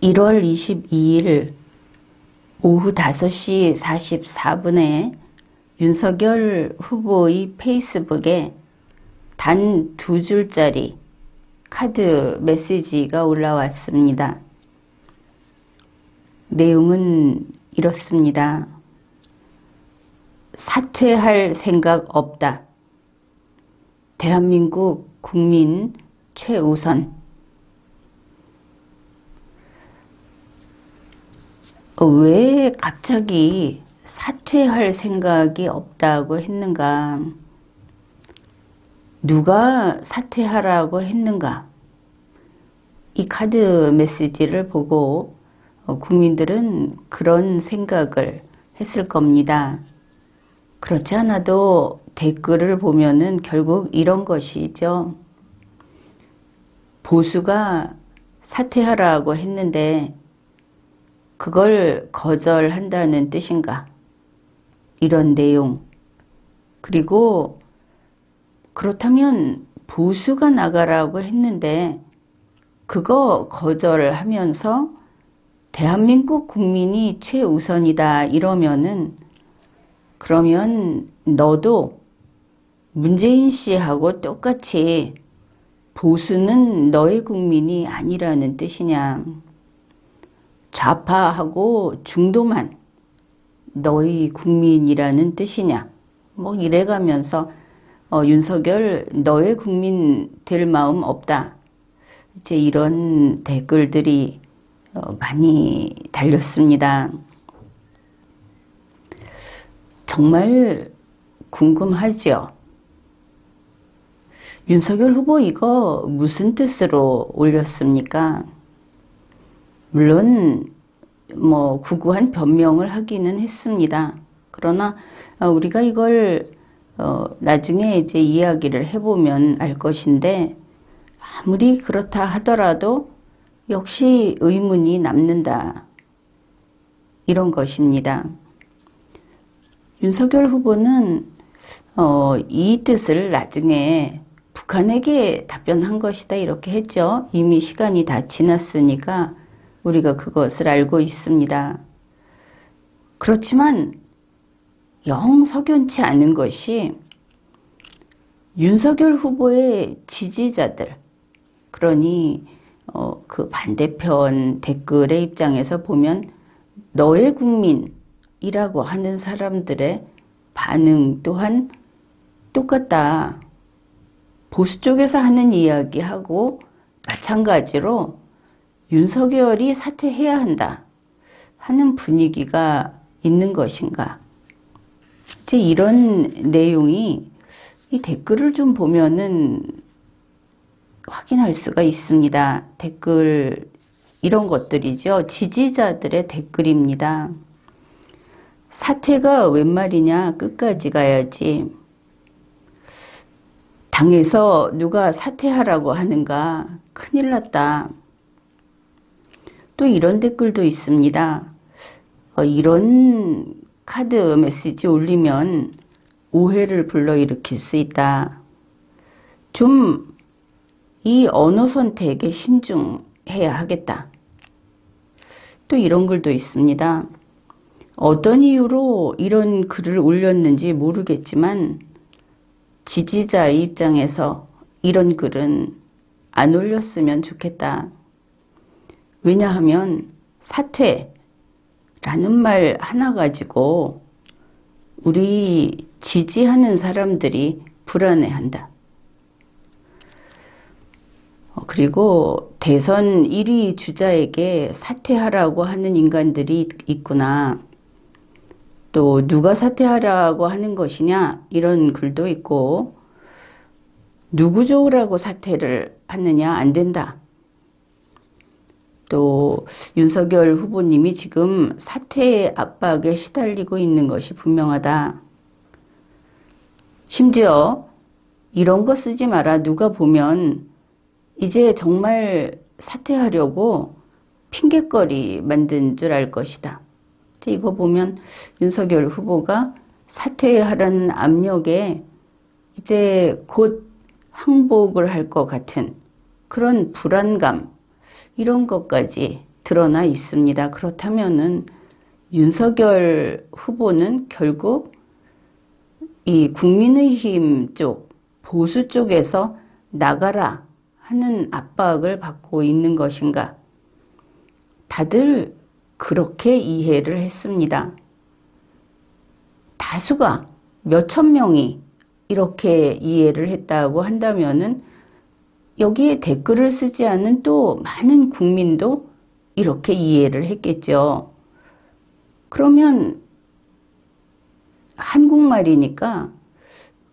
1월 22일 오후 5시 44분에 윤석열 후보의 페이스북에 단 2줄짜리 카드 메시지가 올라왔습니다. 내용은 이렇습니다. 사퇴할 생각 없다. 대한민국 국민 최우선. 왜 갑자기 사퇴할 생각이 없다고 했는가? 누가 사퇴하라고 했는가? 이 카드 메시지를 보고 국민들은 그런 생각을 했을 겁니다. 그렇지 않아도 댓글을 보면은 결국 이런 것이죠. 보수가 사퇴하라고 했는데 그걸 거절한다는 뜻인가? 이런 내용. 그리고 그렇다면 보수가 나가라고 했는데 그거 거절하면서 대한민국 국민이 최우선이다 이러면은 그러면 너도 문재인 씨하고 똑같이 보수는 너의 국민이 아니라는 뜻이냐. 좌파하고 중도만 너희 국민이라는 뜻이냐. 뭐 이래가면서 윤석열 너의 국민 될 마음 없다. 이제 이런 댓글들이 많이 달렸습니다. 정말 궁금하죠? 윤석열 후보 이거 무슨 뜻으로 올렸습니까? 물론 뭐 구구한 변명을 하기는 했습니다. 그러나 우리가 이걸 나중에 이제 이야기를 해보면 알 것인데 아무리 그렇다 하더라도 역시 의문이 남는다. 이런 것입니다. 윤석열 후보는 이 뜻을 나중에 북한에게 답변한 것이다 이렇게 했죠. 이미 시간이 다 지났으니까 우리가 그것을 알고 있습니다. 그렇지만 영 석연치 않은 것이 윤석열 후보의 지지자들, 그러니 그 반대편 댓글의 입장에서 보면 너의 국민이라고 하는 사람들의 반응 또한 똑같다. 보수 쪽에서 하는 이야기하고 마찬가지로 윤석열이 사퇴해야 한다 하는 분위기가 있는 것인가. 이제 이런 내용이 이 댓글을 좀 보면은 확인할 수가 있습니다. 댓글 이런 것들이죠. 지지자들의 댓글입니다. 사퇴가 웬 말이냐. 끝까지 가야지. 당에서 누가 사퇴하라고 하는가. 큰일 났다. 또 이런 댓글도 있습니다. 이런 카드 메시지 올리면 오해를 불러일으킬 수 있다. 좀 이 언어 선택에 신중해야 하겠다. 또 이런 글도 있습니다. 어떤 이유로 이런 글을 올렸는지 모르겠지만 지지자의 입장에서 이런 글은 안 올렸으면 좋겠다. 왜냐하면 사퇴라는 말 하나 가지고 우리 지지하는 사람들이 불안해한다. 그리고 대선 1위 주자에게 사퇴하라고 하는 인간들이 있구나. 또 누가 사퇴하라고 하는 것이냐 이런 글도 있고 누구 좋으라고 사퇴를 하느냐 안 된다. 또 윤석열 후보님이 지금 사퇴의 압박에 시달리고 있는 것이 분명하다. 심지어 이런 거 쓰지 마라. 누가 보면 이제 정말 사퇴하려고 핑곗거리 만든 줄 알 것이다. 이거 보면 윤석열 후보가 사퇴하라는 압력에 이제 곧 항복을 할 것 같은 그런 불안감, 이런 것까지 드러나 있습니다. 그렇다면은 윤석열 후보는 결국 이 국민의힘 쪽, 보수 쪽에서 나가라 하는 압박을 받고 있는 것인가? 다들 그렇게 이해를 했습니다. 다수가 몇천 명이 이렇게 이해를 했다고 한다면은 여기에 댓글을 쓰지 않는 또 많은 국민도 이렇게 이해를 했겠죠. 그러면 한국말이니까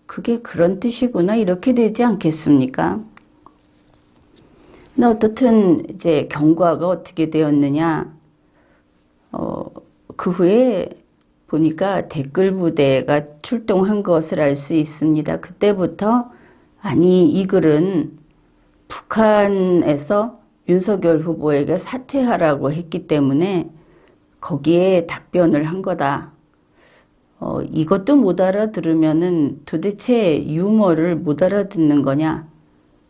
그게 그런 뜻이구나 이렇게 되지 않겠습니까? 근데 어떻든 이제 경과가 어떻게 되었느냐? 그 후에 보니까 댓글 부대가 출동한 것을 알 수 있습니다. 그때부터 아니 이 글은 북한에서 윤석열 후보에게 사퇴하라고 했기 때문에 거기에 답변을 한 거다. 이것도 못 알아들으면은 도대체 유머를 못 알아듣는 거냐?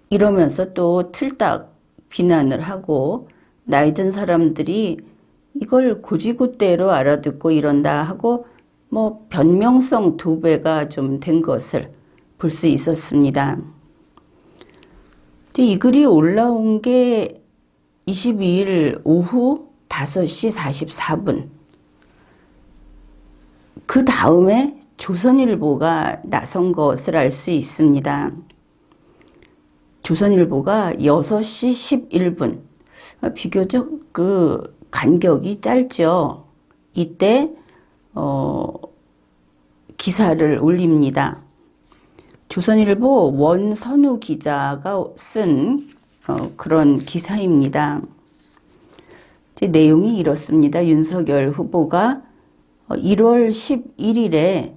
이러면서 또 틀딱 비난을 하고 나이 든 사람들이 이걸 고지고대로 알아듣고 이런다 하고 뭐 변명성 도배가 좀 된 것을 볼 수 있었습니다. 이 글이 올라온 게 22일 오후 5시 44분. 그 다음에 조선일보가 나선 것을 알 수 있습니다. 조선일보가 6시 11분. 비교적 그 간격이 짧죠. 이때 기사를 올립니다. 조선일보 원선우 기자가 쓴 그런 기사입니다. 내용이 이렇습니다. 윤석열 후보가 1월 11일에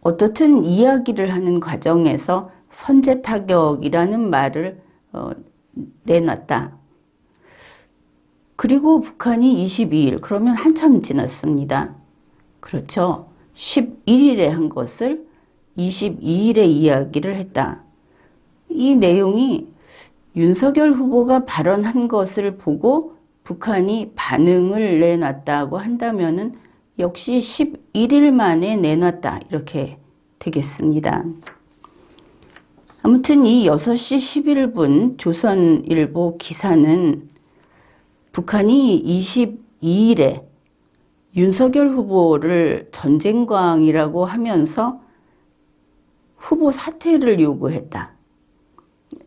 어떻든 이야기를 하는 과정에서 선제 타격이라는 말을 내놨다. 그리고 북한이 22일, 그러면 한참 지났습니다. 그렇죠. 11일에 한 것을 22일에 이야기를 했다. 이 내용이 윤석열 후보가 발언한 것을 보고 북한이 반응을 내놨다고 한다면은 역시 11일 만에 내놨다. 이렇게 되겠습니다. 아무튼 이 6시 11분 조선일보 기사는 북한이 22일에 윤석열 후보를 전쟁광이라고 하면서 후보 사퇴를 요구했다.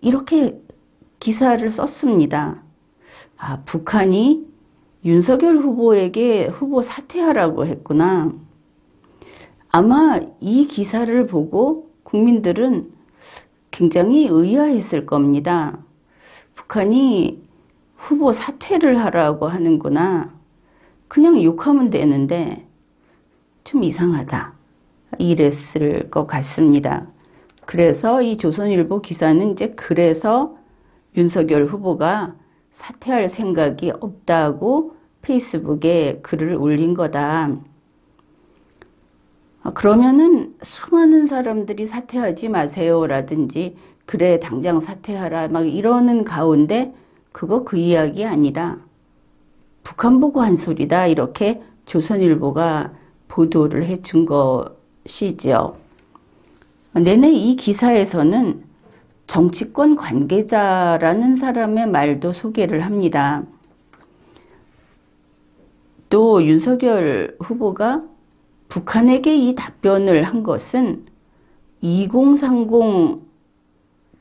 이렇게 기사를 썼습니다. 아, 북한이 윤석열 후보에게 후보 사퇴하라고 했구나. 아마 이 기사를 보고 국민들은 굉장히 의아했을 겁니다. 북한이 후보 사퇴를 하라고 하는구나. 그냥 욕하면 되는데 좀 이상하다. 이랬을 것 같습니다. 그래서 이 조선일보 기사는 이제 그래서 윤석열 후보가 사퇴할 생각이 없다고 페이스북에 글을 올린 거다. 그러면은 수많은 사람들이 사퇴하지 마세요라든지 그래 당장 사퇴하라 막 이러는 가운데 그거 그 이야기 아니다. 북한 보고 한 소리다. 이렇게 조선일보가 보도를 해준 것이죠. 내내 이 기사에서는 정치권 관계자라는 사람의 말도 소개를 합니다. 또 윤석열 후보가 북한에게 이 답변을 한 것은 2030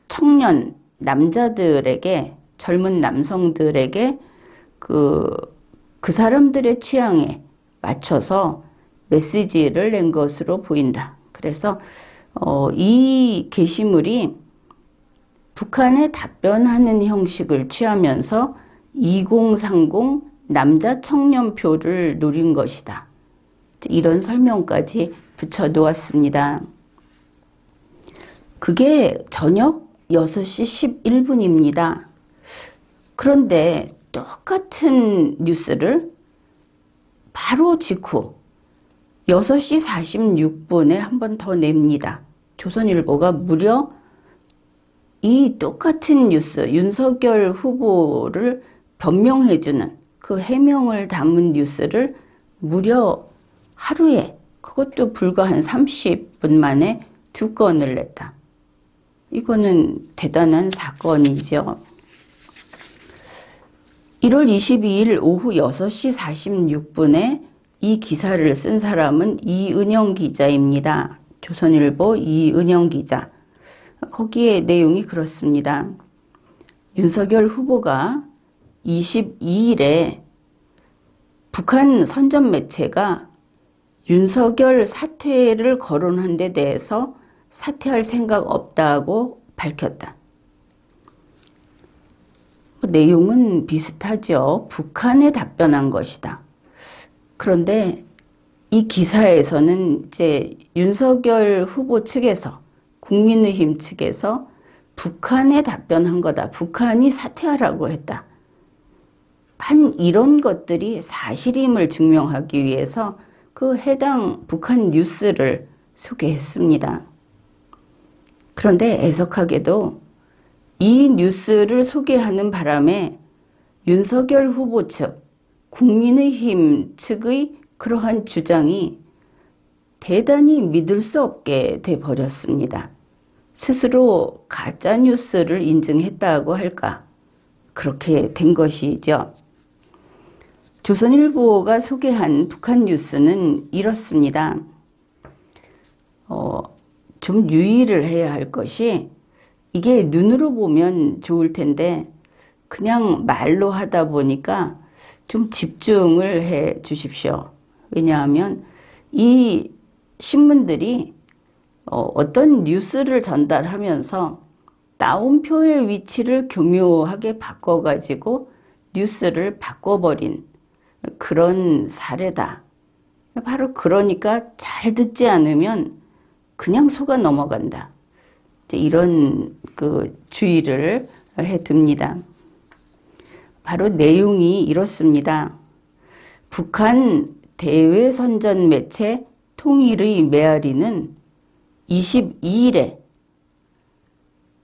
청년 남자들에게 젊은 남성들에게 그 사람들의 취향에 맞춰서 메시지를 낸 것으로 보인다. 그래서 이 게시물이 북한에 답변하는 형식을 취하면서 2030 남자 청년표를 노린 것이다. 이런 설명까지 붙여놓았습니다. 그게 저녁 6시 11분입니다. 그런데 똑같은 뉴스를 바로 직후 6시 46분에 한 번 더 냅니다. 조선일보가 무려 이 똑같은 뉴스, 윤석열 후보를 변명해주는 그 해명을 담은 뉴스를 무려 하루에, 그것도 불과 한 30분 만에 2건을 냈다. 이거는 대단한 사건이죠. 1월 22일 오후 6시 46분에 이 기사를 쓴 사람은 이은영 기자입니다. 조선일보 이은영 기자. 거기에 내용이 그렇습니다. 윤석열 후보가 22일에 북한 선전 매체가 윤석열 사퇴를 거론한 데 대해서 사퇴할 생각 없다고 밝혔다. 내용은 비슷하죠. 북한에 답변한 것이다. 그런데 이 기사에서는 이제 윤석열 후보 측에서, 국민의힘 측에서 북한에 답변한 거다. 북한이 사퇴하라고 했다. 한 이런 것들이 사실임을 증명하기 위해서 그 해당 북한 뉴스를 소개했습니다. 그런데 애석하게도 이 뉴스를 소개하는 바람에 윤석열 후보 측, 국민의힘 측의 그러한 주장이 대단히 믿을 수 없게 돼버렸습니다. 스스로 가짜뉴스를 인증했다고 할까? 그렇게 된 것이죠. 조선일보가 소개한 북한 뉴스는 이렇습니다. 좀 유의를 해야 할 것이, 이게 눈으로 보면 좋을 텐데 그냥 말로 하다 보니까 좀 집중을 해 주십시오. 왜냐하면 이 신문들이 어떤 뉴스를 전달하면서 따옴표의 위치를 교묘하게 바꿔가지고 뉴스를 바꿔버린 그런 사례다. 바로 그러니까 잘 듣지 않으면 그냥 속아 넘어간다. 이런 그 주의를 해둡니다. 바로 내용이 이렇습니다. 북한 대외선전 매체 통일의 메아리는 22일에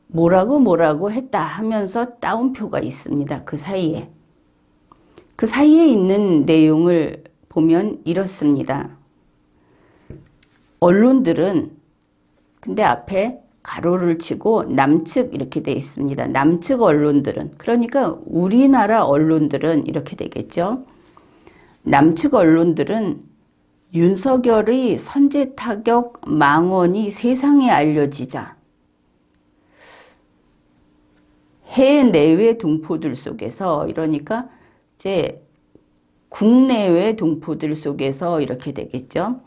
뭐라고 했다 하면서 따옴표가 있습니다. 그 사이에. 그 사이에 있는 내용을 보면 이렇습니다. 언론들은, 근데 앞에 가로를 치고 남측 이렇게 되어 있습니다. 남측 언론들은, 그러니까 우리나라 언론들은 이렇게 되겠죠. 남측 언론들은 윤석열의 선제 타격 망언이 세상에 알려지자 해내외 동포들 속에서, 이러니까 이제 국내외 동포들 속에서 이렇게 되겠죠.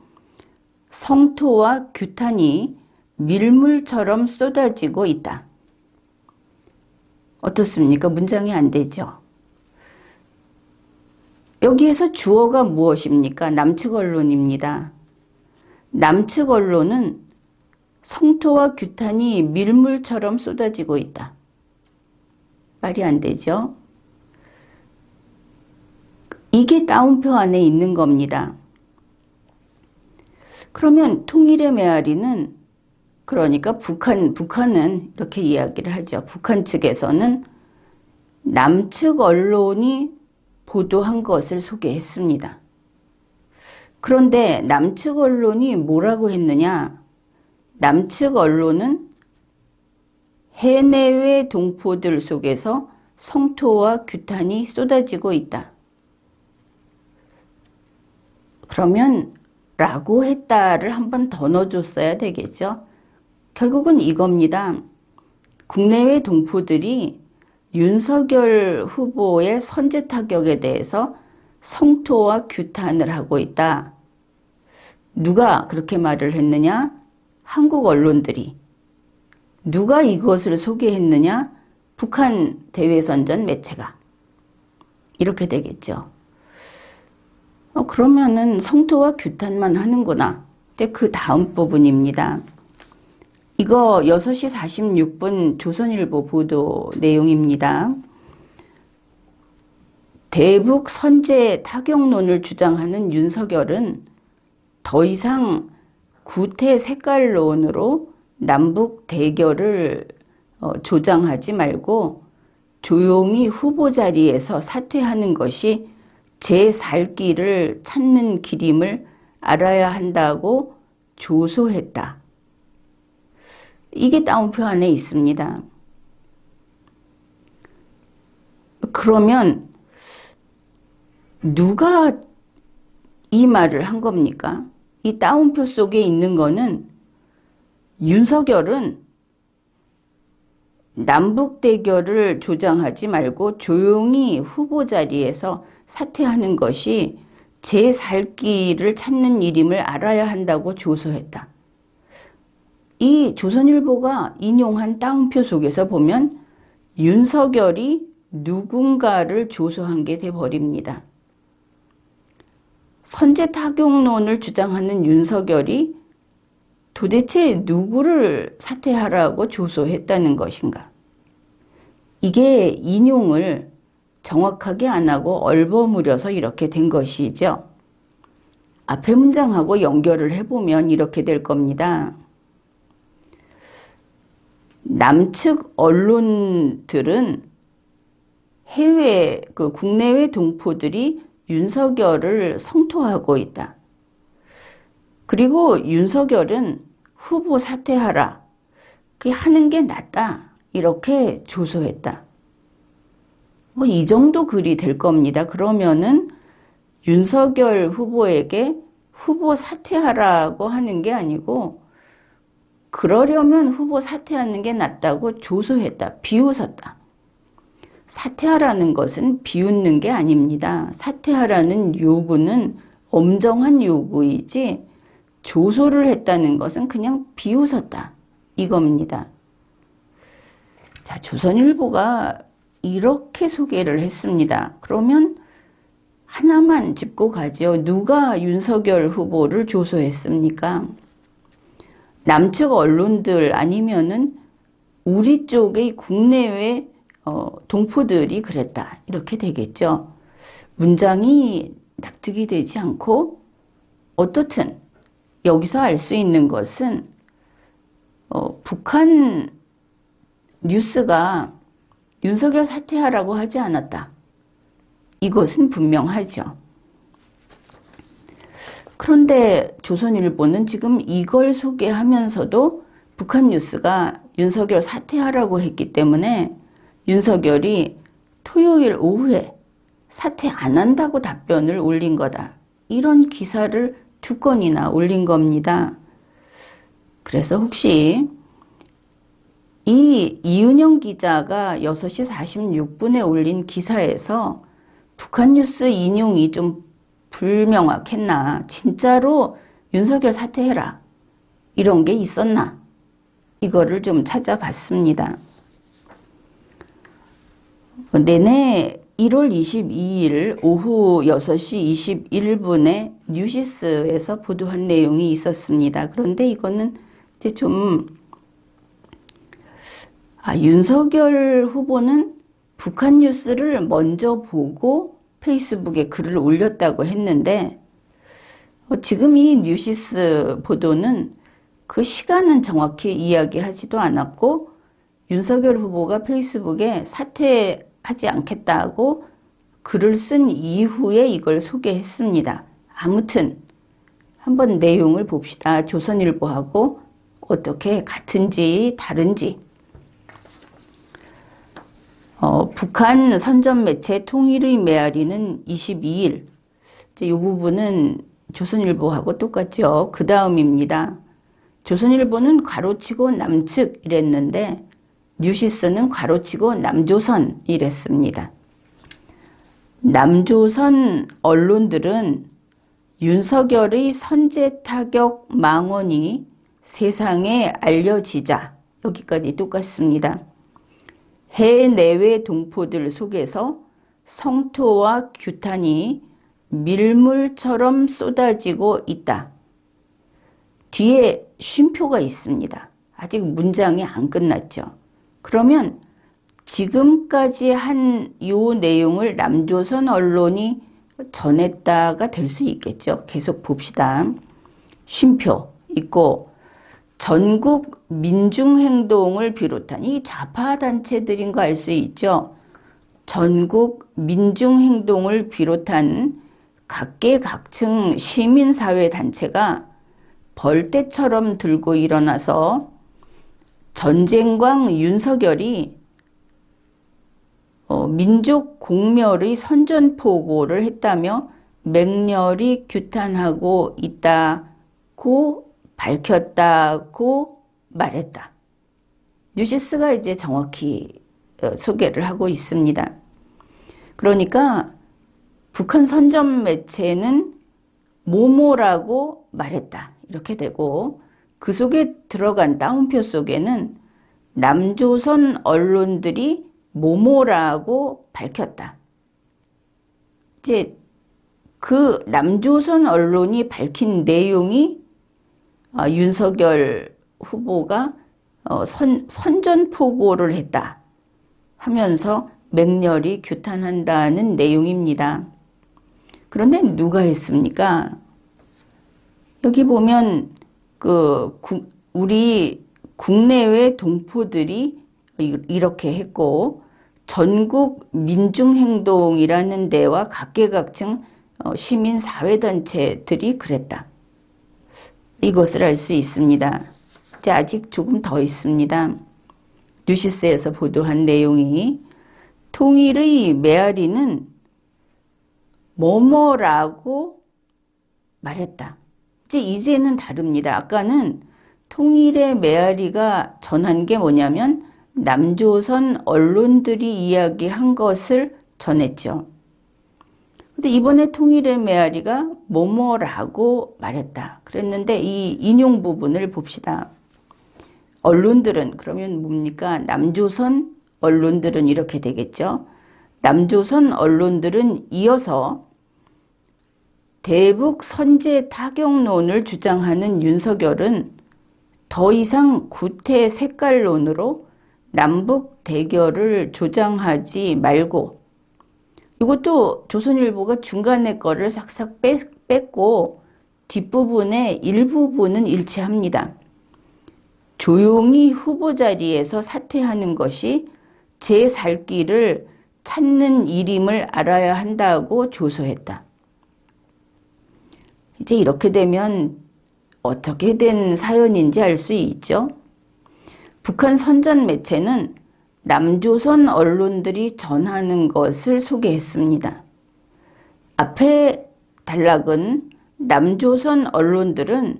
성토와 규탄이 밀물처럼 쏟아지고 있다. 어떻습니까? 문장이 안 되죠. 여기에서 주어가 무엇입니까? 남측 언론입니다. 남측 언론은 성토와 규탄이 밀물처럼 쏟아지고 있다. 말이 안 되죠. 이게 따옴표 안에 있는 겁니다. 그러면 통일의 메아리는, 그러니까 북한은 이렇게 이야기를 하죠. 북한 측에서는 남측 언론이 보도한 것을 소개했습니다. 그런데 남측 언론이 뭐라고 했느냐? 남측 언론은 해내외 동포들 속에서 성토와 규탄이 쏟아지고 있다. 그러면 라고 했다를 한 번 더 넣어줬어야 되겠죠. 결국은 이겁니다. 국내외 동포들이 윤석열 후보의 선제 타격에 대해서 성토와 규탄을 하고 있다. 누가 그렇게 말을 했느냐? 한국 언론들이. 누가 이것을 소개했느냐? 북한 대외선전 매체가. 이렇게 되겠죠. 그러면은 성토와 규탄만 하는구나. 근데 그 다음 부분입니다. 이거 6시 46분 조선일보 보도 내용입니다. 대북 선제 타격론을 주장하는 윤석열은 더 이상 구태 색깔론으로 남북 대결을 조장하지 말고 조용히 후보 자리에서 사퇴하는 것이 제 살 길을 찾는 길임을 알아야 한다고 조소했다. 이게 따옴표 안에 있습니다. 그러면 누가 이 말을 한 겁니까? 이 따옴표 속에 있는 거는 윤석열은 남북 대결을 조장하지 말고 조용히 후보 자리에서 사퇴하는 것이 제 살 길을 찾는 일임을 알아야 한다고 조소했다. 이 조선일보가 인용한 따옴표 속에서 보면 윤석열이 누군가를 조소한 게 돼버립니다. 선제타격론을 주장하는 윤석열이 도대체 누구를 사퇴하라고 조소했다는 것인가? 이게 인용을 정확하게 안 하고 얼버무려서 이렇게 된 것이죠. 앞에 문장하고 연결을 해보면 이렇게 될 겁니다. 남측 언론들은 국내외 동포들이 윤석열을 성토하고 있다. 그리고 윤석열은 후보 사퇴하라. 그게 하는 게 낫다. 이렇게 조소했다. 이 정도 글이 될 겁니다. 그러면은 윤석열 후보에게 후보 사퇴하라고 하는 게 아니고 그러려면 후보 사퇴하는 게 낫다고 조소했다. 비웃었다. 사퇴하라는 것은 비웃는 게 아닙니다. 사퇴하라는 요구는 엄정한 요구이지 조소를 했다는 것은 그냥 비웃었다. 이겁니다. 자, 조선일보가 이렇게 소개를 했습니다. 그러면 하나만 짚고 가죠. 누가 윤석열 후보를 조소했습니까? 남측 언론들 아니면은 우리 쪽의 국내외 동포들이 그랬다. 이렇게 되겠죠. 문장이 납득이 되지 않고 어떻든 여기서 알 수 있는 것은 북한 뉴스가 윤석열 사퇴하라고 하지 않았다. 이것은 분명하죠. 그런데 조선일보는 지금 이걸 소개하면서도 북한 뉴스가 윤석열 사퇴하라고 했기 때문에 윤석열이 토요일 오후에 사퇴 안 한다고 답변을 올린 거다. 이런 기사를 2건이나 올린 겁니다. 그래서 혹시 이 이은영 기자가 6시 46분에 올린 기사에서 북한 뉴스 인용이 좀 불명확했나? 진짜로 윤석열 사퇴해라. 이런 게 있었나? 이거를 좀 찾아봤습니다. 내내 1월 22일 오후 6시 21분에 뉴시스에서 보도한 내용이 있었습니다. 그런데 이거는 이제 좀 윤석열 후보는 북한 뉴스를 먼저 보고 페이스북에 글을 올렸다고 했는데 지금 이 뉴시스 보도는 그 시간은 정확히 이야기하지도 않았고 윤석열 후보가 페이스북에 사퇴하지 않겠다고 글을 쓴 이후에 이걸 소개했습니다. 아무튼 한번 내용을 봅시다. 조선일보하고 어떻게 같은지 다른지. 북한 선전 매체 통일의 메아리는 22일. 이 부분은 조선일보하고 똑같죠. 그 다음입니다. 조선일보는 괄호치고 남측 이랬는데 뉴시스는 괄호치고 남조선 이랬습니다. 남조선 언론들은 윤석열의 선제 타격 망언이 세상에 알려지자 여기까지 똑같습니다. 해내외 동포들 속에서 성토와 규탄이 밀물처럼 쏟아지고 있다. 뒤에 쉼표가 있습니다. 아직 문장이 안 끝났죠. 그러면 지금까지 한 요 내용을 남조선 언론이 전했다가 될 수 있겠죠. 계속 봅시다. 쉼표 있고 전국 민중행동을 비롯한 이 좌파 단체들인 거 알 수 있죠. 전국 민중행동을 비롯한 각계각층 시민사회단체가 벌떼처럼 들고 일어나서 전쟁광 윤석열이 민족 공멸의 선전포고를 했다며 맹렬히 규탄하고 있다고 밝혔다고 말했다. 뉴시스가 이제 정확히 소개를 하고 있습니다. 그러니까 북한 선전 매체는 모모라고 말했다. 이렇게 되고 그 속에 들어간 따옴표 속에는 남조선 언론들이 모모라고 밝혔다. 이제 그 남조선 언론이 밝힌 내용이 윤석열 후보가 선전포고를 했다 하면서 맹렬히 규탄한다는 내용입니다. 그런데 누가 했습니까? 여기 보면 우리 국내외 동포들이 이렇게 했고 전국 민중행동이라는 데와 각계각층 시민사회단체들이 그랬다. 이것을 알 수 있습니다. 이제 아직 조금 더 있습니다. 뉴시스에서 보도한 내용이 통일의 메아리는 뭐뭐라고 말했다. 이제는 다릅니다. 아까는 통일의 메아리가 전한 게 뭐냐면 남조선 언론들이 이야기한 것을 전했죠. 근데 이번에 통일의 메아리가 뭐뭐라고 말했다. 그랬는데 이 인용 부분을 봅시다. 언론들은 그러면 뭡니까? 남조선 언론들은 이렇게 되겠죠. 남조선 언론들은 이어서 대북 선제 타격론을 주장하는 윤석열은 더 이상 구태 색깔론으로 남북 대결을 조장하지 말고, 이것도 조선일보가 중간에 거를 싹싹 뺐고 뒷부분의 일부분은 일치합니다. 조용히 후보 자리에서 사퇴하는 것이 제 살 길을 찾는 일임을 알아야 한다고 조소했다. 이제 이렇게 되면 어떻게 된 사연인지 알 수 있죠. 북한 선전 매체는 남조선 언론들이 전하는 것을 소개했습니다. 앞에 단락은 남조선 언론들은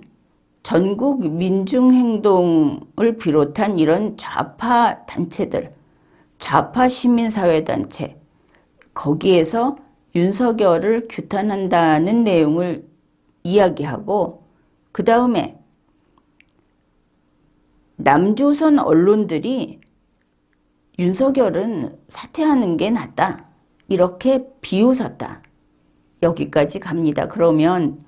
전국 민중행동을 비롯한 이런 좌파 단체들, 좌파 시민사회단체, 거기에서 윤석열을 규탄한다는 내용을 이야기하고, 그 다음에 남조선 언론들이 윤석열은 사퇴하는 게 낫다, 이렇게 비웃었다. 여기까지 갑니다. 그러면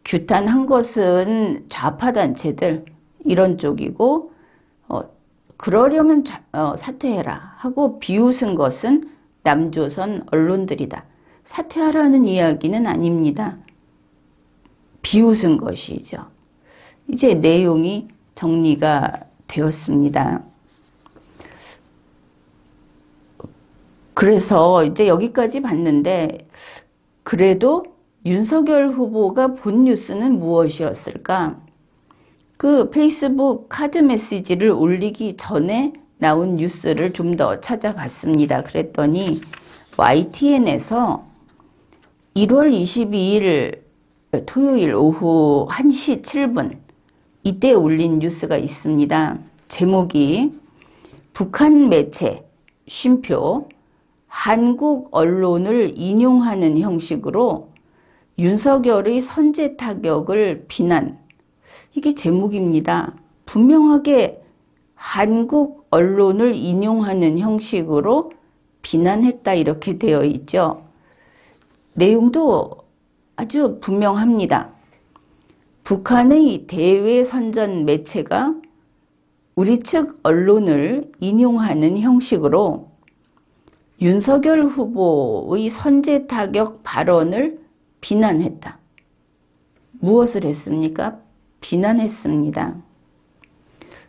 규탄한 것은 좌파 단체들 이런 쪽이고, 그러려면 사퇴해라 하고 비웃은 것은 남조선 언론들이다. 사퇴하라는 이야기는 아닙니다. 비웃은 것이죠. 이제 내용이 정리가 되었습니다. 그래서 이제 여기까지 봤는데, 그래도 윤석열 후보가 본 뉴스는 무엇이었을까? 그 페이스북 카드 메시지를 올리기 전에 나온 뉴스를 좀 더 찾아봤습니다. 그랬더니 YTN에서 1월 22일 토요일 오후 1시 7분 이때 올린 뉴스가 있습니다. 제목이 북한 매체 쉼표 한국 언론을 인용하는 형식으로 윤석열의 선제 타격을 비난. 이게 제목입니다. 분명하게 한국 언론을 인용하는 형식으로 비난했다 이렇게 되어 있죠. 내용도 아주 분명합니다. 북한의 대외 선전 매체가 우리 측 언론을 인용하는 형식으로 윤석열 후보의 선제 타격 발언을 비난했다. 무엇을 했습니까? 비난했습니다.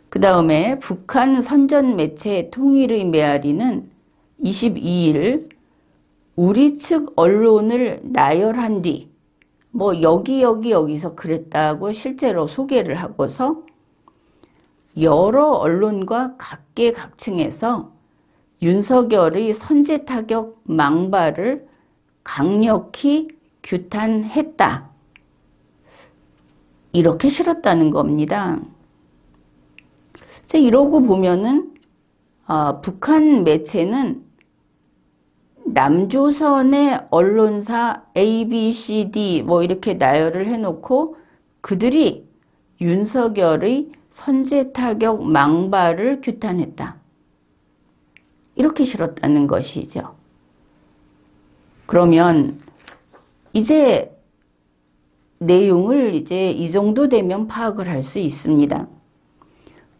그 다음에 북한 선전 매체 통일의 메아리는 22일 우리 측 언론을 나열한 뒤 뭐 여기서 그랬다고 실제로 소개를 하고서 여러 언론과 각계각층에서 윤석열의 선제 타격 망발을 강력히 규탄했다. 이렇게 실었다는 겁니다. 이러고 보면은 북한 매체는 남조선의 언론사 A, B, C, D 뭐 이렇게 나열을 해놓고 그들이 윤석열의 선제 타격 망발을 규탄했다. 이렇게 실었다는 것이죠. 그러면 이제 내용을 이 정도 되면 파악을 할 수 있습니다.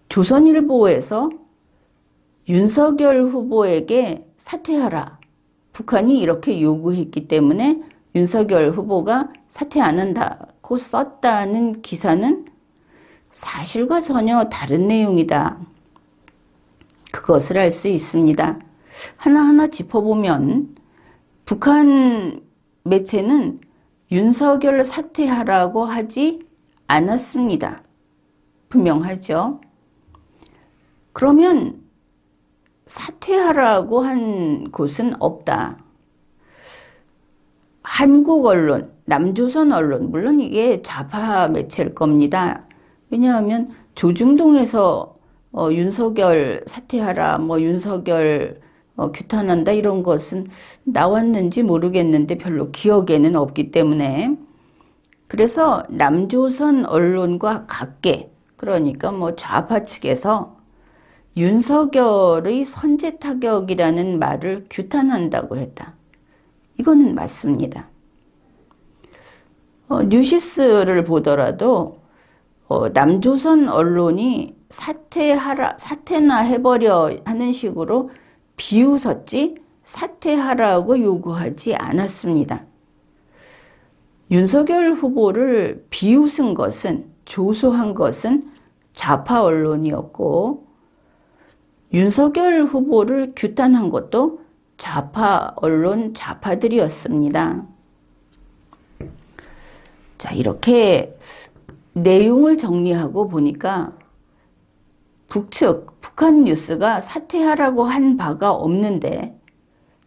조선일보에서 윤석열 후보에게 사퇴하라. 북한이 이렇게 요구했기 때문에 윤석열 후보가 사퇴 안 한다고 썼다는 기사는 사실과 전혀 다른 내용이다. 그것을 알 수 있습니다. 하나하나 짚어보면 북한 매체는 윤석열 사퇴하라고 하지 않았습니다. 분명하죠. 그러면 사퇴하라고 한 곳은 없다. 한국 언론, 남조선 언론, 물론 이게 좌파 매체일 겁니다. 왜냐하면 조중동에서 윤석열 사퇴하라, 뭐 윤석열 규탄한다 이런 것은 나왔는지 모르겠는데 별로 기억에는 없기 때문에 그래서 남조선 언론과 각계, 그러니까 뭐 좌파 측에서 윤석열의 선제 타격이라는 말을 규탄한다고 했다. 이거는 맞습니다. 뉴시스를 보더라도 남조선 언론이 사퇴나 해버려 하는 식으로 비웃었지 사퇴하라고 요구하지 않았습니다. 윤석열 후보를 비웃은 것은, 조소한 것은 좌파 언론이었고 윤석열 후보를 규탄한 것도 좌파 언론, 좌파들이었습니다. 자, 이렇게 내용을 정리하고 보니까 북측, 북한 뉴스가 사퇴하라고 한 바가 없는데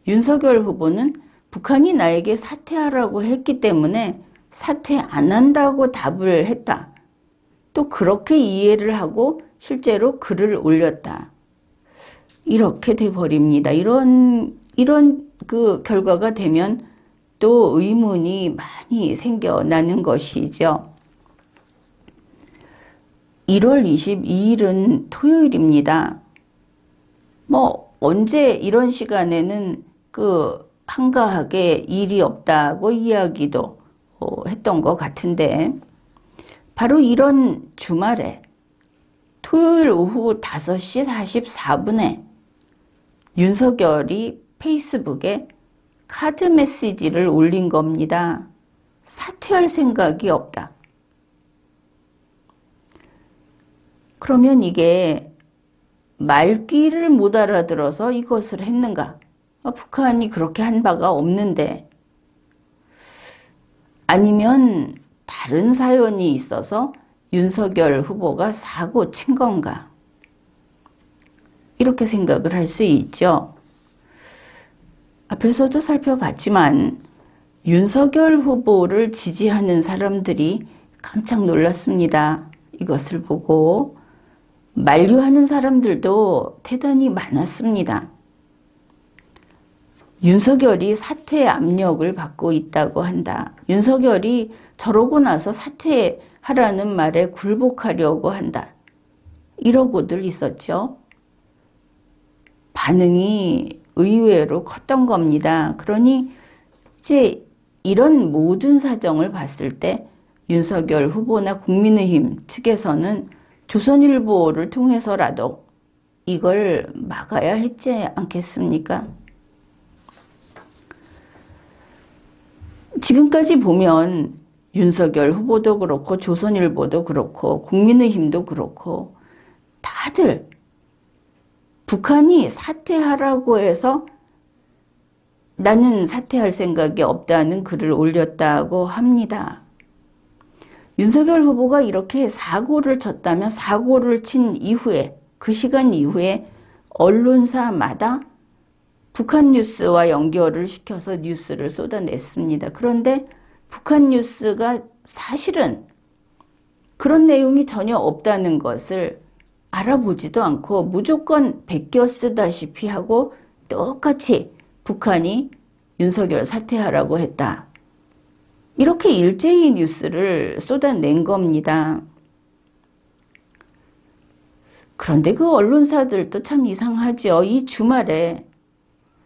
윤석열 후보는 북한이 나에게 사퇴하라고 했기 때문에 사퇴 안 한다고 답을 했다. 또 그렇게 이해를 하고 실제로 글을 올렸다. 이렇게 돼버립니다. 이런 그 결과가 되면 또 의문이 많이 생겨나는 것이죠. 1월 22일은 토요일입니다. 뭐 언제 이런 시간에는 그 한가하게 일이 없다고 이야기도 했던 것 같은데 바로 이런 주말에 토요일 오후 5시 44분에 윤석열이 페이스북에 카드 메시지를 올린 겁니다. 사퇴할 생각이 없다. 그러면 이게 말귀를 못 알아들어서 이것을 했는가? 북한이 그렇게 한 바가 없는데 아니면 다른 사연이 있어서 윤석열 후보가 사고 친 건가? 이렇게 생각을 할 수 있죠. 앞에서도 살펴봤지만 윤석열 후보를 지지하는 사람들이 깜짝 놀랐습니다. 이것을 보고 만류하는 사람들도 대단히 많았습니다. 윤석열이 사퇴 압력을 받고 있다고 한다. 윤석열이 저러고 나서 사퇴하라는 말에 굴복하려고 한다. 이러고들 있었죠. 반응이 의외로 컸던 겁니다. 그러니 이제 이런 모든 사정을 봤을 때 윤석열 후보나 국민의힘 측에서는 조선일보를 통해서라도 이걸 막아야 했지 않겠습니까? 지금까지 보면 윤석열 후보도 그렇고 조선일보도 그렇고 국민의힘도 그렇고 다들 북한이 사퇴하라고 해서 나는 사퇴할 생각이 없다는 글을 올렸다고 합니다. 윤석열 후보가 이렇게 사고를 쳤다면 사고를 친 이후에 그 시간 이후에 언론사마다 북한 뉴스와 연결을 시켜서 뉴스를 쏟아냈습니다. 그런데 북한 뉴스가 사실은 그런 내용이 전혀 없다는 것을 알아보지도 않고 무조건 베껴 쓰다시피 하고 똑같이 북한이 윤석열 사퇴하라고 했다. 이렇게 일제히 뉴스를 쏟아낸 겁니다. 그런데 그 언론사들도 참 이상하죠. 이 주말에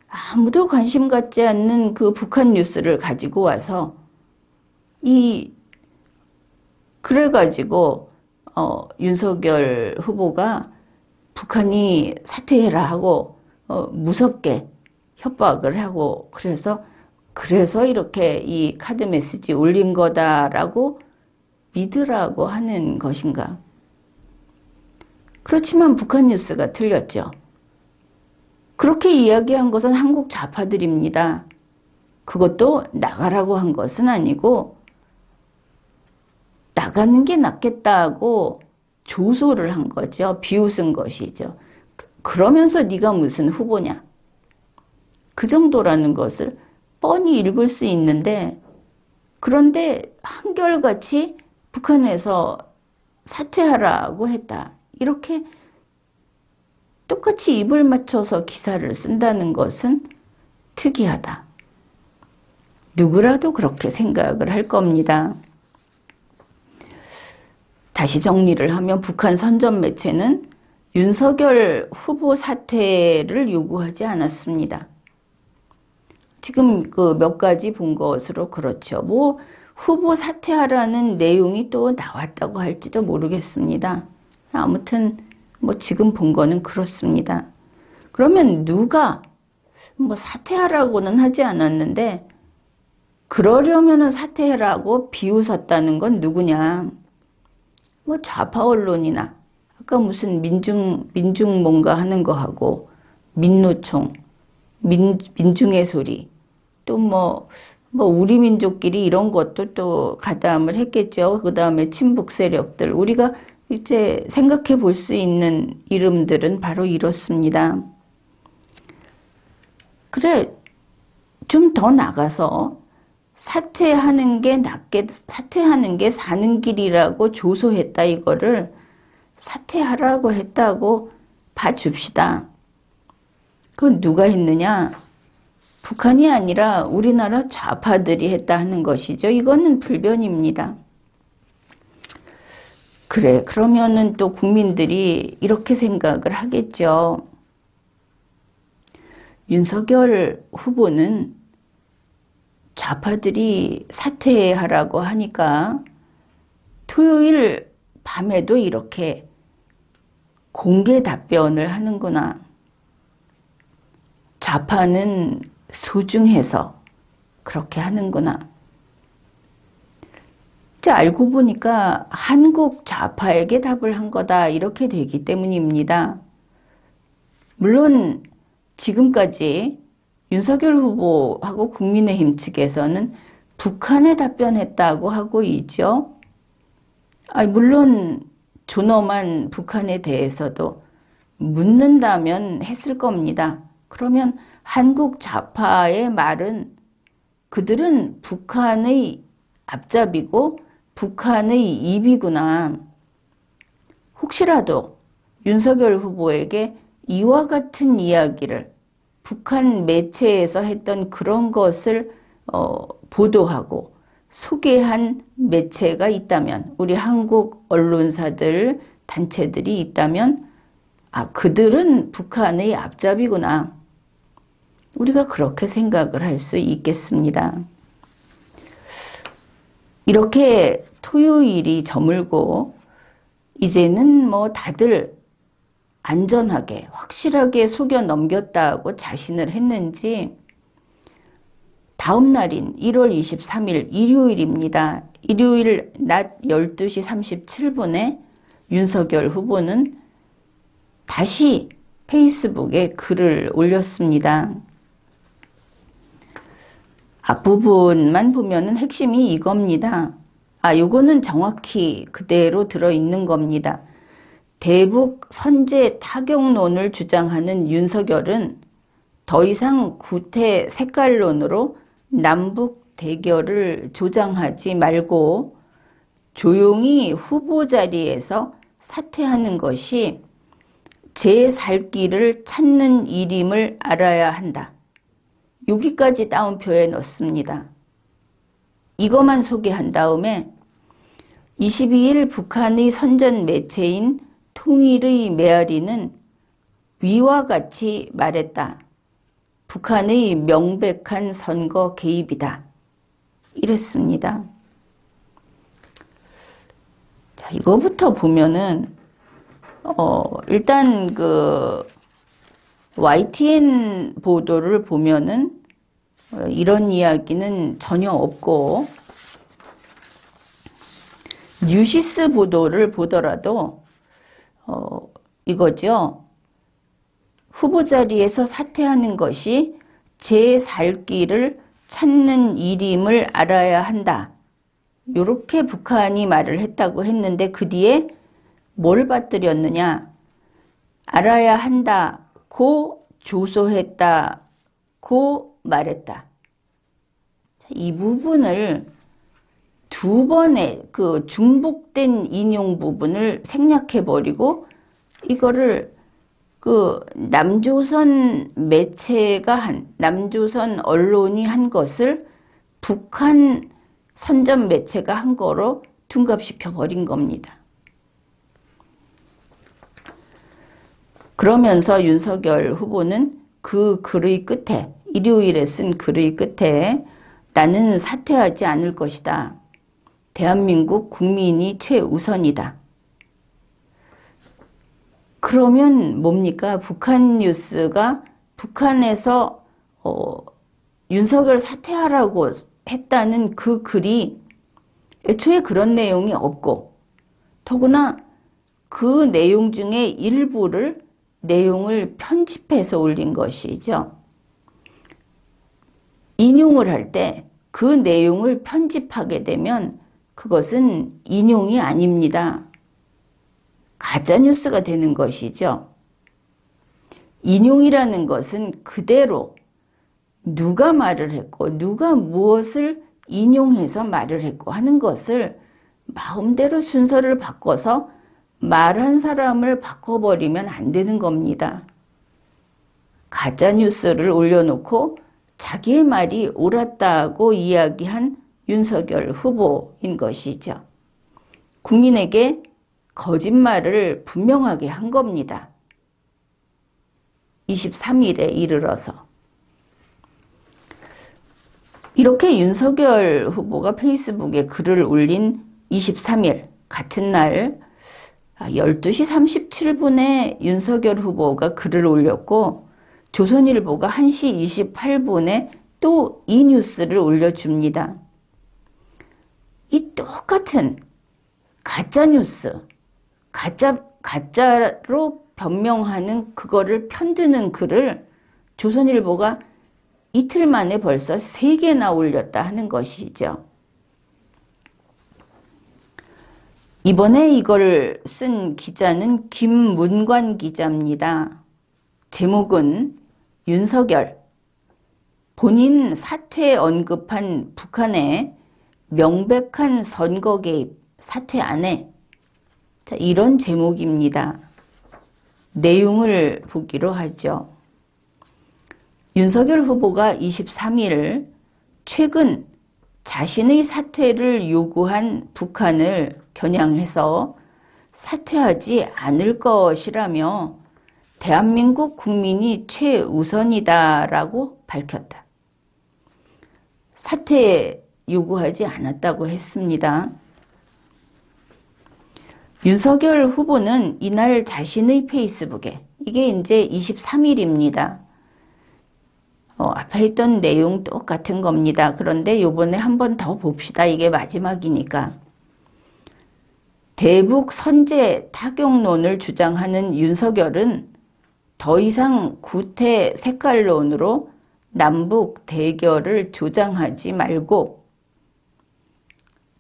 아무도 관심 갖지 않는 그 북한 뉴스를 가지고 와서 그래가지고 윤석열 후보가 북한이 사퇴해라 하고 무섭게 협박을 하고 그래서 이렇게 이 카드 메시지 올린 거다라고 믿으라고 하는 것인가? 그렇지만 북한 뉴스가 틀렸죠. 그렇게 이야기한 것은 한국 좌파들입니다. 그것도 나가라고 한 것은 아니고 나가는 게 낫겠다고 조소를 한 거죠. 비웃은 것이죠. 그러면서 네가 무슨 후보냐? 그 정도라는 것을 뻔히 읽을 수 있는데 그런데 한결같이 북한에서 사퇴하라고 했다. 이렇게 똑같이 입을 맞춰서 기사를 쓴다는 것은 특이하다. 누구라도 그렇게 생각을 할 겁니다. 다시 정리를 하면 북한 선전 매체는 윤석열 후보 사퇴를 요구하지 않았습니다. 지금 그 몇 가지 본 것으로 그렇죠. 뭐 후보 사퇴하라는 내용이 또 나왔다고 할지도 모르겠습니다. 아무튼 뭐 지금 본 거는 그렇습니다. 그러면 누가 뭐 사퇴하라고는 하지 않았는데 그러려면은 사퇴하라고 비웃었다는 건 누구냐? 뭐 좌파 언론이나 아까 무슨 민중 뭔가 하는 거 하고 민노총 민중의 소리 또 뭐 우리 민족끼리 이런 것도 또 가담을 했겠죠. 그 다음에 친북 세력들 우리가 이제 생각해 볼 수 있는 이름들은 바로 이렇습니다. 그래 좀 더 나가서 사퇴하는 게 사는 길이라고 조소했다. 이거를 사퇴하라고 했다고 봐줍시다. 그건 누가 했느냐? 북한이 아니라 우리나라 좌파들이 했다 하는 것이죠. 이거는 불변입니다. 그래, 그러면은 또 국민들이 이렇게 생각을 하겠죠. 윤석열 후보는 좌파들이 사퇴하라고 하니까 토요일 밤에도 이렇게 공개 답변을 하는구나. 좌파는 소중해서 그렇게 하는구나. 이제 알고 보니까 한국 좌파에게 답을 한 거다 이렇게 되기 때문입니다. 물론 지금까지 윤석열 후보하고 국민의힘 측에서는 북한에 답변했다고 하고 있죠. 물론 존엄한 북한에 대해서도 묻는다면 했을 겁니다. 그러면 한국 좌파의 말은 그들은 북한의 앞잡이고 북한의 입이구나. 혹시라도 윤석열 후보에게 이와 같은 이야기를 북한 매체에서 했던 그런 것을 보도하고 소개한 매체가 있다면 우리 한국 언론사들 단체들이 있다면 그들은 북한의 앞잡이구나. 우리가 그렇게 생각을 할 수 있겠습니다. 이렇게 토요일이 저물고 이제는 뭐 다들 안전하게 확실하게 속여 넘겼다고 자신을 했는지 다음 날인 1월 23일 일요일입니다. 일요일 낮 12시 37분에 윤석열 후보는 다시 페이스북에 글을 올렸습니다. 앞부분만 보면은 핵심이 이겁니다. 요거는 정확히 그대로 들어있는 겁니다. 대북 선제 타격론을 주장하는 윤석열은 더 이상 구태 색깔론으로 남북 대결을 조장하지 말고 조용히 후보 자리에서 사퇴하는 것이 제 살 길을 찾는 일임을 알아야 한다. 여기까지 따옴표에 넣습니다. 이것만 소개한 다음에 22일 북한의 선전 매체인 통일의 메아리는 위와 같이 말했다. 북한의 명백한 선거 개입이다. 이랬습니다. 자, 이거부터 보면은 일단 그 YTN 보도를 보면은 이런 이야기는 전혀 없고, 뉴시스 보도를 보더라도 이거죠. 후보 자리에서 사퇴하는 것이 제 살 길을 찾는 일임을 알아야 한다. 이렇게 북한이 말을 했다고 했는데 그 뒤에 뭘 받들였느냐. 알아야 한다고 조소했다고 말했다. 이 부분을 두 번의 그 중복된 인용 부분을 생략해버리고 이거를 그 남조선 매체가 남조선 언론이 한 것을 북한 선전 매체가 한 거로 둔갑시켜 버린 겁니다. 그러면서 윤석열 후보는 그 글의 끝에, 일요일에 쓴 글의 끝에 나는 사퇴하지 않을 것이다. 대한민국 국민이 최우선이다. 그러면 뭡니까? 북한 뉴스가 북한에서 윤석열 사퇴하라고 했다는 그 글이 애초에 그런 내용이 없고, 더구나 그 내용 중에 일부를 내용을 편집해서 올린 것이죠. 인용을 할 때 그 내용을 편집하게 되면 그것은 인용이 아닙니다. 가짜뉴스가 되는 것이죠. 인용이라는 것은 그대로 누가 말을 했고 누가 무엇을 인용해서 말을 했고 하는 것을 마음대로 순서를 바꿔서 말한 사람을 바꿔버리면 안 되는 겁니다. 가짜뉴스를 올려놓고 자기의 말이 옳았다고 이야기한 윤석열 후보인 것이죠. 국민에게 거짓말을 분명하게 한 겁니다. 23일에 이르러서. 이렇게 윤석열 후보가 페이스북에 글을 올린 23일 같은 날 12시 37분에 윤석열 후보가 글을 올렸고 조선일보가 1시 28분에 또 이 뉴스를 올려줍니다. 이 똑같은 가짜뉴스, 가짜로 변명하는 그거를 편드는 글을 조선일보가 이틀 만에 벌써 3개나 올렸다 하는 것이죠. 이번에 이걸 쓴 기자는 김문관 기자입니다. 제목은 윤석열, 본인 사퇴 언급한 북한의 명백한 선거 개입, 사퇴 안 해. 자, 이런 제목입니다. 내용을 보기로 하죠. 윤석열 후보가 23일 최근 자신의 사퇴를 요구한 북한을 겨냥해서 사퇴하지 않을 것이라며 대한민국 국민이 최우선이다라고 밝혔다. 사퇴 요구하지 않았다고 했습니다. 윤석열 후보는 이날 자신의 페이스북에, 이게 이제 23일입니다. 앞에 있던 내용 똑같은 겁니다. 그런데 요번에 한 번 더 봅시다. 이게 마지막이니까. 대북 선제 타격론을 주장하는 윤석열은 더 이상 구태 색깔론으로 남북 대결을 조장하지 말고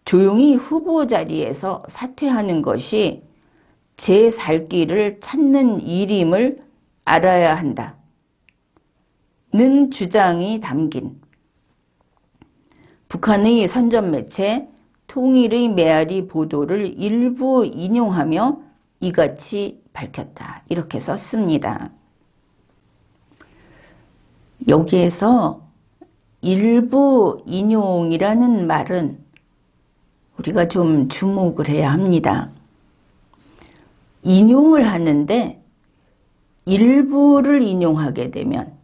조용히 후보 자리에서 사퇴하는 것이 제 살 길을 찾는 일임을 알아야 한다. 는 주장이 담긴 북한의 선전 매체 통일의 메아리 보도를 일부 인용하며 이같이 밝혔다. 이렇게 썼습니다. 여기에서 일부 인용이라는 말은 우리가 좀 주목을 해야 합니다. 인용을 하는데 일부를 인용하게 되면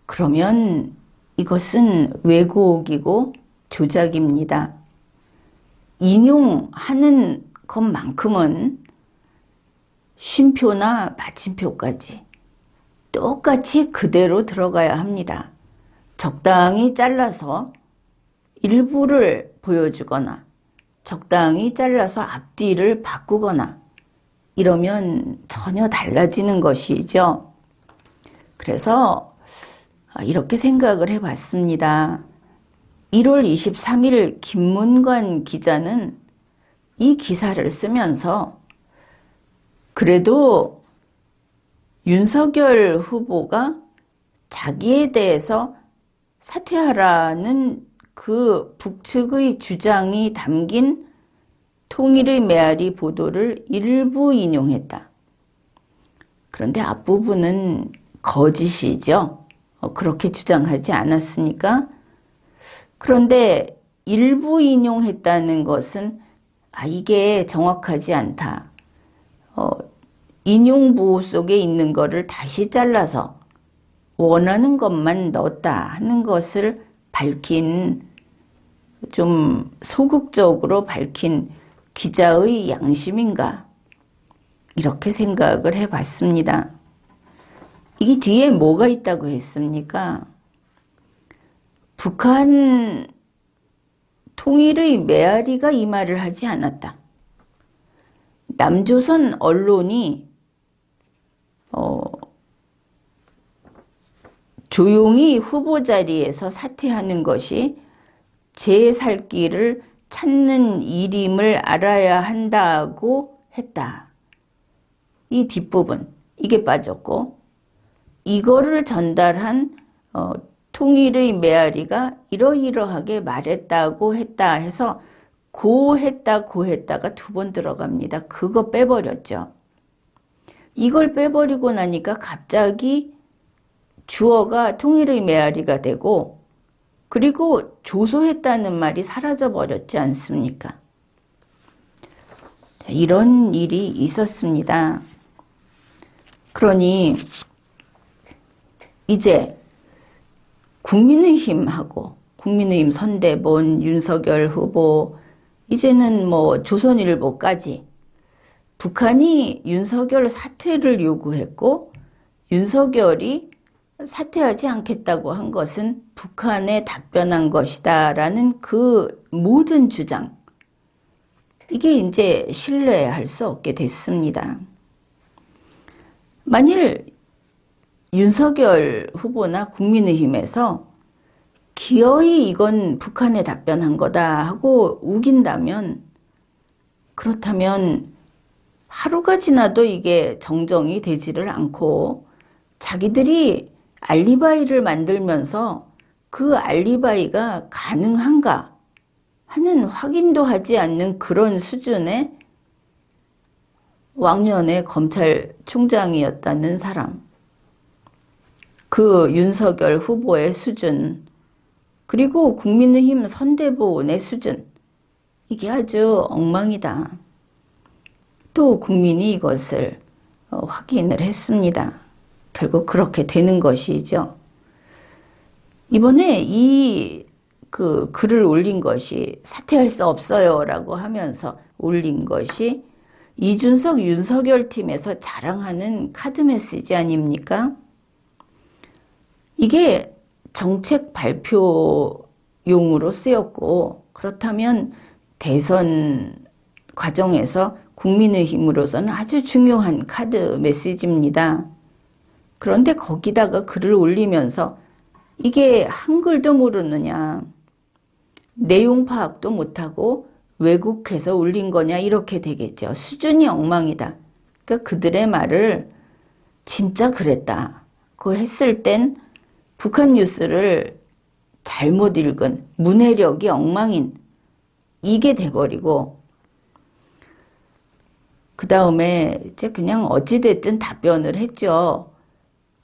그러면 이것은 왜곡이고 조작입니다. 인용하는 것만큼은 쉼표나 마침표까지 똑같이 그대로 들어가야 합니다. 적당히 잘라서 일부를 보여주거나 적당히 잘라서 앞뒤를 바꾸거나 이러면 전혀 달라지는 것이죠. 그래서 이렇게 생각을 해봤습니다. 1월 23일 김문관 기자는 이 기사를 쓰면서 그래도 윤석열 후보가 자기에 대해서 사퇴하라는 그 북측의 주장이 담긴 통일의 메아리 보도를 일부 인용했다. 그런데 앞부분은 거짓이죠. 그렇게 주장하지 않았으니까. 그런데 일부 인용했다는 것은 이게 정확하지 않다. 인용 부호 속에 있는 거를 다시 잘라서 원하는 것만 넣었다 하는 것을 밝힌, 좀 소극적으로 밝힌 기자의 양심인가, 이렇게 생각을 해봤습니다. 이게 뒤에 뭐가 있다고 했습니까? 북한 통일의 메아리가 이 말을 하지 않았다. 남조선 언론이 조용히 후보 자리에서 사퇴하는 것이 제 살 길을 찾는 일임을 알아야 한다고 했다. 이 뒷부분, 이게 빠졌고, 이거를 전달한 통일의 메아리가 이러이러하게 말했다고 했다 해서 고했다가 두 번 들어갑니다. 그거 빼버렸죠. 이걸 빼버리고 나니까 갑자기 주어가 통일의 메아리가 되고, 그리고 조소했다는 말이 사라져 버렸지 않습니까? 이런 일이 있었습니다. 그러니 이제 국민의힘하고 국민의힘 선대본 윤석열 후보, 이제는 뭐 조선일보까지 북한이 윤석열 사퇴를 요구했고 윤석열이 사퇴하지 않겠다고 한 것은 북한에 답변한 것이다 라는 그 모든 주장, 이게 이제 신뢰할 수 없게 됐습니다. 만일 윤석열 후보나 국민의힘에서 기어이 이건 북한에 답변한 거다 하고 우긴다면, 그렇다면 하루가 지나도 이게 정정이 되지를 않고 자기들이 알리바이를 만들면서 그 알리바이가 가능한가 하는 확인도 하지 않는 그런 수준의 왕년의 검찰총장이었다는 사람, 그 윤석열 후보의 수준, 그리고 국민의힘 선대본의 수준, 이게 아주 엉망이다. 또 국민이 이것을 확인을 했습니다. 결국 그렇게 되는 것이죠. 이번에 그 글을 올린 것이 사퇴할 수 없어요 라고 하면서 올린 것이 이준석 윤석열 팀에서 자랑하는 카드 메시지 아닙니까? 이게 정책 발표용으로 쓰였고, 그렇다면 대선 과정에서 국민의힘으로서는 아주 중요한 카드 메시지입니다. 그런데 거기다가 글을 올리면서 이게 한글도 모르느냐, 내용 파악도 못하고 왜곡해서 올린 거냐 이렇게 되겠죠. 수준이 엉망이다. 그러니까 그들의 말을 진짜 그랬다고 했을 땐 북한 뉴스를 잘못 읽은 문해력이 엉망인 이게 돼버리고 그 다음에 이제 그냥 어찌됐든 답변을 했죠.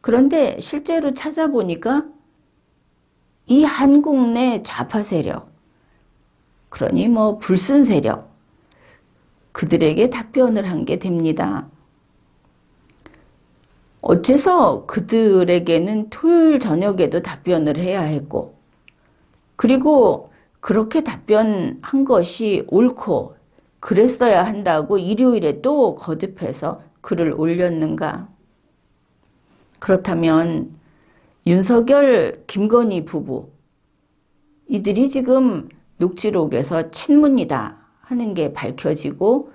그런데 실제로 찾아보니까 이 한국 내 좌파 세력, 그러니 뭐 불순 세력, 그들에게 답변을 한 게 됩니다. 어째서 그들에게는 토요일 저녁에도 답변을 해야 했고, 그리고 그렇게 답변한 것이 옳고 그랬어야 한다고 일요일에 또 거듭해서 글을 올렸는가? 그렇다면 윤석열, 김건희 부부 이들이 지금 녹취록에서 친문이다 하는 게 밝혀지고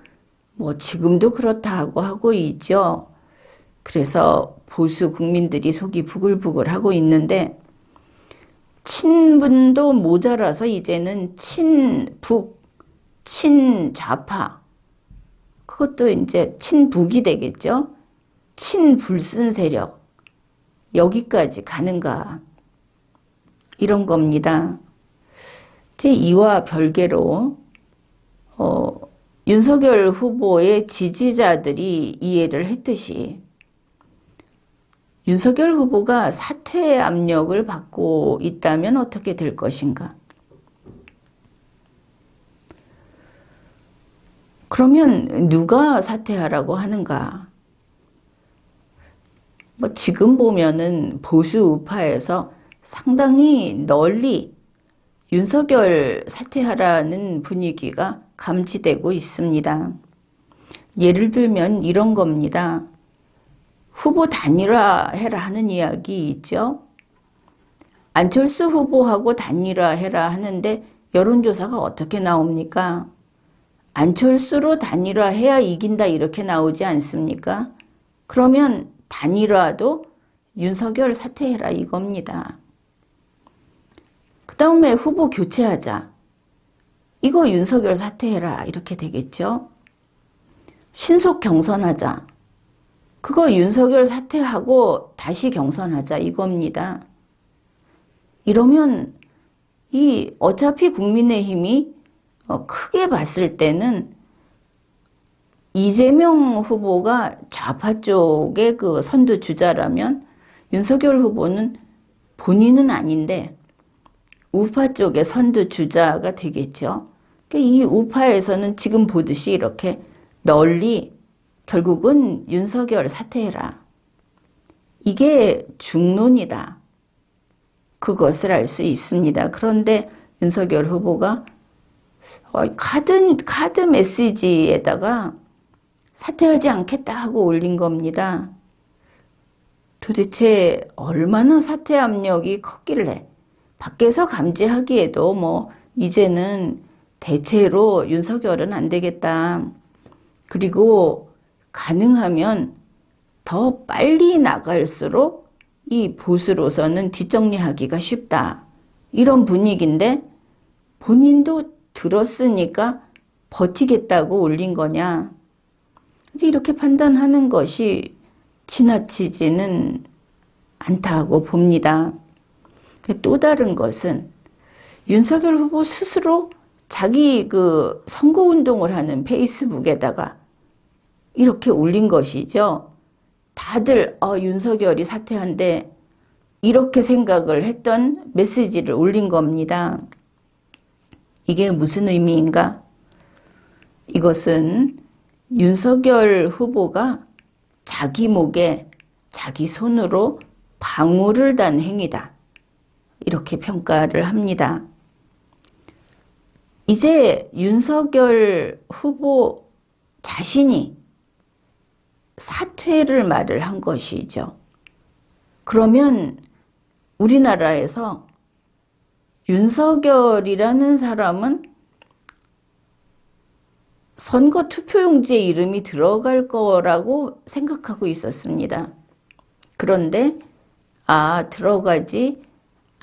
뭐 지금도 그렇다고 하고 있죠. 그래서 보수 국민들이 속이 부글부글 하고 있는데 친문도 모자라서 이제는 친북, 친좌파 그것도 이제 친북이 되겠죠. 친불순 세력 여기까지 가는가 이런 겁니다. 이와 별개로 윤석열 후보의 지지자들이 이해를 했듯이 윤석열 후보가 사퇴 압력을 받고 있다면 어떻게 될 것인가? 그러면 누가 사퇴하라고 하는가? 뭐 지금 보면은 보수 우파에서 상당히 널리 윤석열 사퇴하라는 분위기가 감지되고 있습니다. 예를 들면 이런 겁니다. 후보 단일화해라 하는 이야기 있죠. 안철수 후보하고 단일화해라 하는데 여론조사가 어떻게 나옵니까? 안철수로 단일화해야 이긴다 이렇게 나오지 않습니까? 그러면 단일화도 윤석열 사퇴해라 이겁니다. 그 다음에 후보 교체하자. 이거 윤석열 사퇴해라 이렇게 되겠죠. 신속 경선하자. 그거 윤석열 사퇴하고 다시 경선하자 이겁니다. 이러면 어차피 국민의힘이 크게 봤을 때는 이재명 후보가 좌파 쪽의 그 선두 주자라면 윤석열 후보는 본인은 아닌데 우파 쪽의 선두 주자가 되겠죠. 이 우파에서는 지금 보듯이 이렇게 널리 결국은 윤석열 사퇴해라. 이게 중론이다. 그것을 알 수 있습니다. 그런데 윤석열 후보가 카드 메시지에다가 사퇴하지 않겠다 하고 올린 겁니다. 도대체 얼마나 사퇴 압력이 컸길래 밖에서 감지하기에도 뭐 이제는 대체로 윤석열은 안 되겠다. 그리고 가능하면 더 빨리 나갈수록 이 보수로서는 뒷정리하기가 쉽다. 이런 분위기인데 본인도 들었으니까 버티겠다고 올린 거냐. 이제 이렇게 판단하는 것이 지나치지는 않다고 봅니다. 또 다른 것은 윤석열 후보 스스로 자기 그 선거운동을 하는 페이스북에다가 이렇게 올린 것이죠. 다들 윤석열이 사퇴한대 이렇게 생각을 했던 메시지를 올린 겁니다. 이게 무슨 의미인가? 이것은 윤석열 후보가 자기 목에 자기 손으로 방울을 단 행위다. 이렇게 평가를 합니다. 이제 윤석열 후보 자신이 사퇴를 말을 한 것이죠. 그러면 우리나라에서 윤석열이라는 사람은 선거 투표용지에 이름이 들어갈 거라고 생각하고 있었습니다. 그런데 들어가지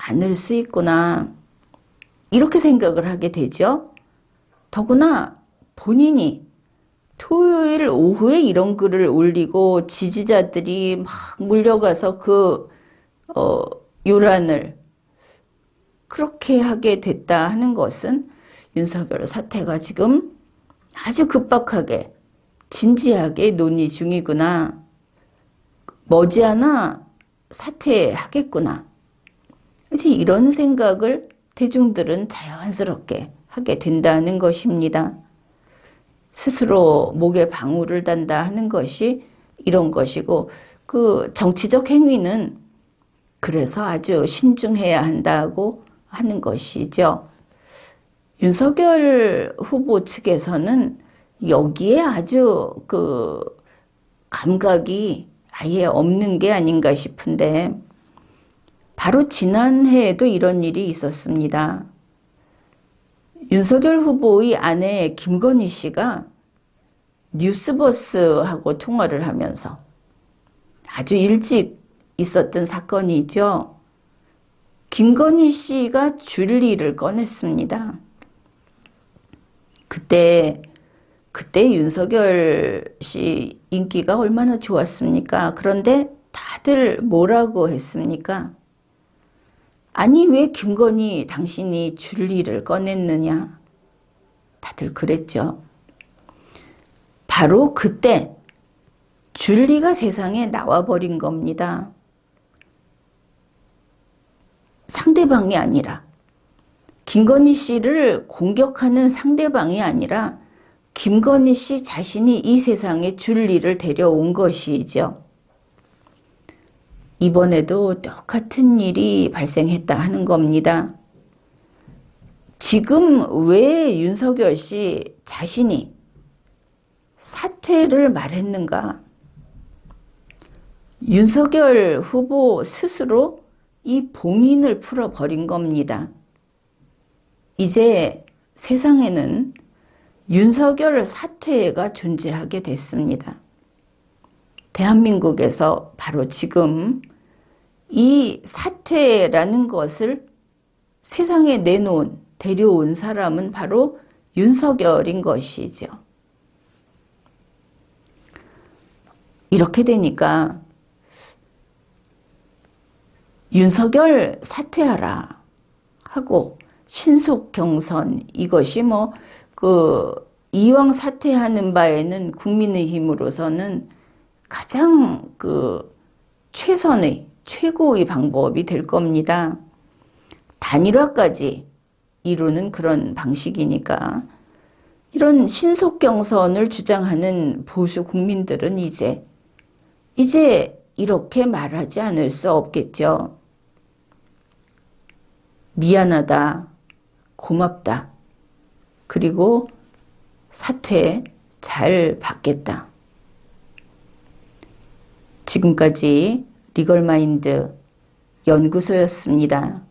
않을 수 있구나. 이렇게 생각을 하게 되죠. 더구나 본인이 토요일 오후에 이런 글을 올리고 지지자들이 막 몰려가서 그 요란을 그렇게 하게 됐다 하는 것은 윤석열 사태가 지금 아주 급박하게 진지하게 논의 중이구나. 머지않아 사퇴하겠구나. 이제 이런 생각을 대중들은 자연스럽게 하게 된다는 것입니다. 스스로 목에 방울을 단다 하는 것이 이런 것이고, 그 정치적 행위는 그래서 아주 신중해야 한다고 하는 것이죠. 윤석열 후보 측에서는 여기에 아주 그 감각이 아예 없는 게 아닌가 싶은데, 바로 지난해에도 이런 일이 있었습니다. 윤석열 후보의 아내 김건희 씨가 뉴스버스하고 통화를 하면서 아주 일찍 있었던 사건이죠. 김건희 씨가 줄리를 꺼냈습니다. 그때 윤석열 씨 인기가 얼마나 좋았습니까? 그런데 다들 뭐라고 했습니까? 아니, 왜 김건희 당신이 줄리를 꺼냈느냐? 다들 그랬죠. 바로 그때 줄리가 세상에 나와버린 겁니다. 상대방이 아니라, 김건희 씨를 공격하는 상대방이 아니라 김건희 씨 자신이 이 세상에 줄리를 데려온 것이죠. 이번에도 똑같은 일이 발생했다 하는 겁니다. 지금 왜 윤석열 씨 자신이 사퇴를 말했는가? 윤석열 후보 스스로 이 봉인을 풀어버린 겁니다. 이제 세상에는 윤석열 사퇴가 존재하게 됐습니다. 대한민국에서 바로 지금 이 사퇴라는 것을 세상에 데려온 사람은 바로 윤석열인 것이죠. 이렇게 되니까 윤석열 사퇴하라 하고 신속 경선, 이것이 이왕 사퇴하는 바에는 국민의힘으로서는 가장 최고의 방법이 될 겁니다. 단일화까지 이루는 그런 방식이니까 이런 신속 경선을 주장하는 보수 국민들은 이제 이렇게 말하지 않을 수 없겠죠. 미안하다, 고맙다, 그리고 사퇴 잘 받겠다. 지금까지 리걸마인드 연구소였습니다.